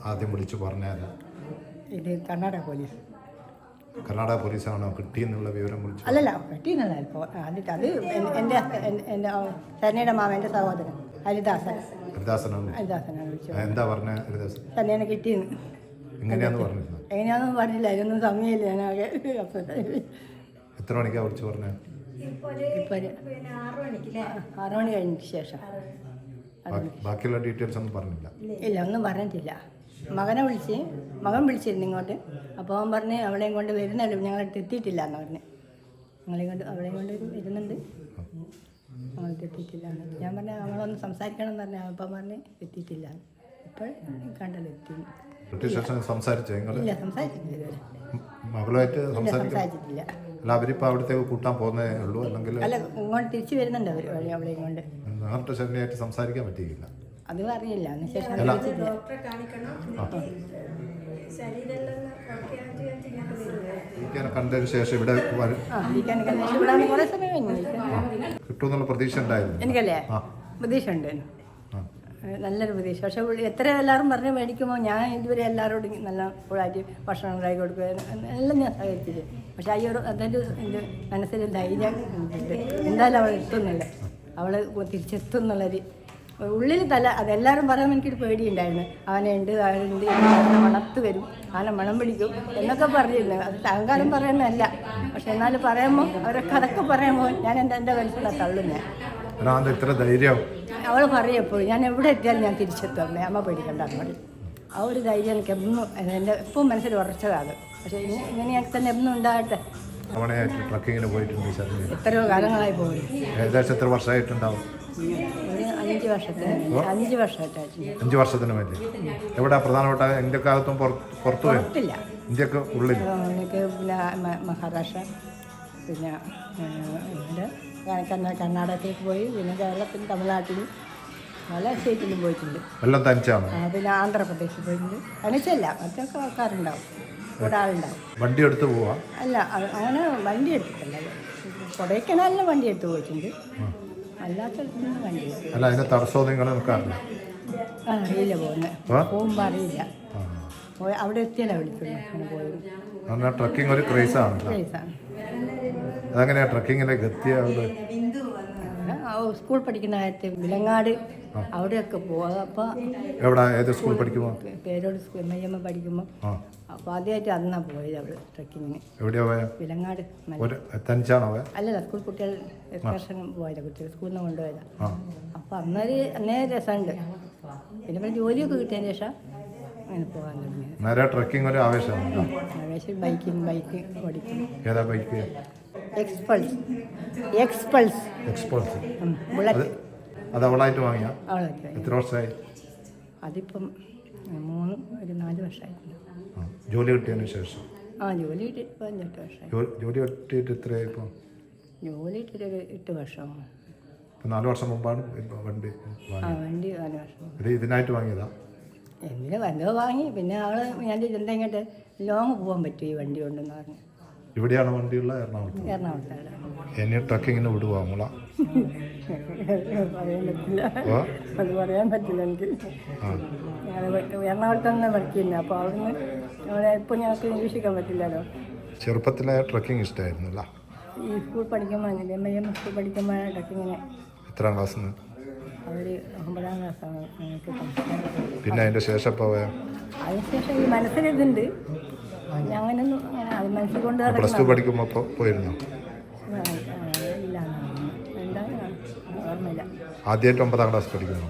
ആദ്യം വിളിച്ചു പറഞ്ഞാൽ ഇത് കർണാടക പോലീസ്. കർണാടക പോലീസാണോ കിട്ടിയെന്നുള്ള വിവരം വിളിച്ചു? അല്ലല്ല, കിട്ടിയെന്നല്ല. ഇപ്പോൾ അതിട്ട് അത് എൻ്റെ സന്നയുടെ മാമ, എൻ്റെ സഹോദരൻ ഹരിദാസനാണ് വിളിച്ചത്. എന്താ പറഞ്ഞ ഹരിദാസൻ? തന്നെയാണ് കിട്ടിയെന്ന്. എങ്ങനെയാന്ന് പറഞ്ഞിരുന്നു? എങ്ങനെയാണെന്ന് പറഞ്ഞില്ല, അതിനൊന്നും സമയമില്ല. ഞാനാകെ എത്ര മണിക്കാണ് വിളിച്ചു പറഞ്ഞത്? ഇപ്പോൾ 6 മണി കഴിഞ്ഞ ശേഷം. ബാക്കിയുള്ള ഡീറ്റെയിൽസ് ഒന്നും പറഞ്ഞില്ല? ഇല്ല, ഒന്നും പറഞ്ഞിട്ടില്ല. മകൻ വിളിച്ചിരുന്നു ഇങ്ങോട്ട്. അപ്പോൾ അവൻ പറഞ്ഞ് അവളെയും കൊണ്ട് വരുന്നുള്ളൂ, ഞങ്ങളടുത്ത് എത്തിയിട്ടില്ല എന്ന് പറഞ്ഞ്. അവളെയും കൊണ്ട് വരുന്നുണ്ട്, ഞങ്ങളടുത്ത് എത്തിയിട്ടില്ല. ഞാൻ പറഞ്ഞ അവളൊന്ന് സംസാരിക്കണം എന്ന് പറഞ്ഞാൽ അപ്പം പറഞ്ഞ് എത്തിയിട്ടില്ല. ഇപ്പോൾ കണ്ടല്ലോ എത്തി. ഇല്ല, സംസാരിച്ചിട്ടില്ല. അല്ല, അവരിപ്പോൾ അവിടത്തേക്ക് കൂട്ടാൻ പോകുന്നേ ഉള്ളൂ, അല്ലെങ്കിൽ അല്ല, ഇങ്ങോട്ട് തിരിച്ചു വരുന്നുണ്ട് അവർ അവളെയും കൊണ്ട്. നേരിട്ട് ശരിയായിട്ട് സംസാരിക്കാൻ പറ്റിയില്ല. അത് അറിയില്ല. അതിനുശേഷം കണ്ടതിന് ശേഷം ഇവിടെ കിട്ടുമെന്നുള്ള പ്രതീക്ഷ ഉണ്ടായിരുന്നു എനിക്കല്ലേ? പ്രതീക്ഷ ഉണ്ട്, നല്ലൊരു പ്രതീക്ഷ. പക്ഷെ എത്ര എല്ലാവരും പറഞ്ഞ് മേടിക്കുമ്പോൾ ഞാൻ ഇതുവരെ എല്ലാവരോടും നല്ല കൂടായിട്ട് ഭക്ഷണം ഉണ്ടാക്കി കൊടുക്കുക എല്ലാം ഞാൻ സഹകരിച്ചിട്ട്. പക്ഷെ അതൊരു എൻ്റെ മനസ്സിൽ ധൈര്യം ഉണ്ട്, എന്തായാലും അവൾ എത്തുന്നില്ല, അവൾ തിരിച്ചെത്തും എന്നുള്ളൊരു ഉള്ളിൽ അതെല്ലാവരും പറയുമ്പോൾ എനിക്കൊരു പേടിയുണ്ടായിരുന്നു. അവനുണ്ട് മണത്ത് വരും, അവനെ മണം പിടിക്കും എന്നൊക്കെ പറഞ്ഞിരുന്നു. അത് അഹങ്കാരം പറയുന്നതല്ല, പക്ഷെ എന്നാലും പറയുമ്പോൾ അവരൊക്കെ അതൊക്കെ പറയുമ്പോൾ ഞാൻ എൻ്റെ മനസ്സിലാണ് തള്ളുന്നത്. അവൾ പറയപ്പോൾ ഞാൻ എവിടെ എത്തിയാലും ഞാൻ തിരിച്ചെത്തും, അമ്മ പേടിക്കണ്ടെന്ന് പറയും. ആ ഒരു ധൈര്യം എനിക്ക് എന്നും എൻ്റെ എപ്പോൾ മനസ്സിൽ ഉറച്ചതാണ്. പക്ഷേ ഇങ്ങനെ ഞാൻ തന്നെ എന്നും ഉണ്ടാകട്ടെ. എത്രയോ കാലങ്ങളായി പോകും. ഏകദേശം എത്ര വർഷമായിട്ടുണ്ടാവും? ഒരു 5 വർഷമായിട്ടായിട്ടുണ്ട്. 5 വർഷത്തിന് വേണ്ടി എവിടെ പ്രധാനപ്പെട്ട ഇന്ത്യക്കകത്തും പുറത്തില്ല, ഇന്ത്യക്ക് ഉള്ളിൽ? പിന്നെ മഹാരാഷ്ട്ര, പിന്നെ കർണാടകത്തിലേക്ക് പോയി, പിന്നെ കേരളത്തിൽ, തമിഴ്നാട്ടിലും പല സ്റ്റേറ്റിലും പോയിട്ടുണ്ട്. എല്ലാം തനിച്ചാണ്? പിന്നെ ആന്ധ്രാപ്രദേശിൽ പോയിട്ടുണ്ട്. തനിച്ചല്ല, മറ്റൊക്കെ ആൾക്കാരുണ്ടാവും, ഒരാളുണ്ടാവും. വണ്ടി എടുത്ത് പോവാ? അല്ല, അങ്ങനെ വണ്ടി എടുത്തിട്ടല്ല. കൊടൈക്കനാലിന് വണ്ടി എടുത്ത് പോയിട്ടുണ്ട്, അല്ലാത്ത വണ്ടി എടുത്തു. അല്ല, അതിന് തടസ്സവും നിങ്ങൾ നിൽക്കാറില്ല? അറിയില്ല, പോകുമ്പോൾ അറിയില്ല. അവിടെ എത്തിയല്ല വിളിക്കുന്നു, അങ്ങനെ പോയി. ട്രക്കിംഗ് ഒരു ക്രേസാണ്. അതെങ്ങനെയാ ട്രക്കിങ്ങിലേക്ക് എത്തിയത്? സ്കൂൾ പഠിക്കുന്ന കാലത്ത് വിലങ്ങാട് അവിടെയൊക്കെ പോവാം. അപ്പോൾ എവിടെ, ഏത് സ്കൂൾ പഠിക്കുമ്പോൾ? പേരോട് സ്കൂൾ MIM പഠിക്കുമ്പോൾ. അപ്പോൾ ആദ്യമായിട്ട് അന്നാണ് പോയത് അവൾ ട്രക്കിങ്ങിന്. എവിടെയാ പോയ? വിലങ്ങാട്. തനിച്ചാണോ? അല്ലല്ല, സ്കൂൾ കുട്ടികൾ എക്സ്കർഷൻ പോയത്, കുട്ടികൾ സ്കൂളിൽ നിന്ന് കൊണ്ടുപോയത്. അപ്പോൾ അന്നേ രസമുണ്ട്. പിന്നെ ജോലിയൊക്കെ കിട്ടിയതിന് ശേഷം അങ്ങനെ പോകാൻ തുടങ്ങി. ട്രക്കിംഗ് ഒരു ആവേശമാണ്. ബൈക്ക് ഓടിക്കും. ഏതാ ബൈക്ക്? എക്സ്പൾസ്. ബുള്ളറ്റ്. അത് അവളായിട്ട് വാങ്ങിയ? എത്ര വർഷമായി? അതിപ്പം 4 വർഷമായിട്ടുണ്ട്. ജോലി കിട്ടിയതിന് ശേഷം? ജോലി കിട്ടിയിട്ട് 5-8 വർഷമായി. ജോലി കിട്ടിയിട്ട് എത്രയായി ഇപ്പോൾ? ജോലി കിട്ടിയിട്ട് 8 വർഷം. 4 വർഷം മുമ്പാണ് വണ്ടി? വണ്ടി 4 വർഷം. ഇതിനായിട്ട് വാങ്ങിയതാ? എന്തിനാ വല്ലതും വാങ്ങി. പിന്നെ ഞാൻ എന്താ ഇങ്ങോട്ട് ലോങ് പോകാൻ പറ്റും ഈ വണ്ടി കൊണ്ടെന്ന് പറഞ്ഞു. ഇവിടെയാണ് വണ്ടിയുള്ള? എറണാകുളത്താണ്. എന്നെ ട്രക്കിങ്ങിന് വിടുവാ മോള? പറയാൻ പറ്റില്ല എനിക്ക്. എറണാകുളത്ത് തന്നെ വർക്ക് ചെയ്യുന്നത്. അപ്പോൾ അവിടുന്ന് ഇപ്പോൾ ഞങ്ങൾക്ക് നിരീക്ഷിക്കാൻ പറ്റില്ലല്ലോ. ചെറുപ്പത്തിലെ ട്രക്കിംഗ് ഇഷ്ടമായിരുന്നല്ല? ഈ സ്കൂൾ പഠിക്കുമ്പോൾ MIM സ്കൂൾ പഠിക്കുമ്പോൾ ട്രക്കിങ്ങിന്. എത്രാം ക്ലാസ്സിൽ നിന്ന്? അവർ 9ാം ക്ലാസ്സാണ് ഞങ്ങൾക്ക്. പിന്നെ അതിൻ്റെ ശേഷം പോയ? അതിനുശേഷം ഈ മനസ്സിലിതുണ്ട്, അങ്ങനെയൊന്നും അത് മനസ്സിൽ കൊണ്ട്. പ്ലസ് 2 പഠിക്കുമ്പോൾ പോയിരുന്നോ? ഇല്ല, എന്താ ഓർമ്മയില്ല. ആദ്യമായിട്ട് 9ാം ക്ലാസ് പഠിക്കുന്നു?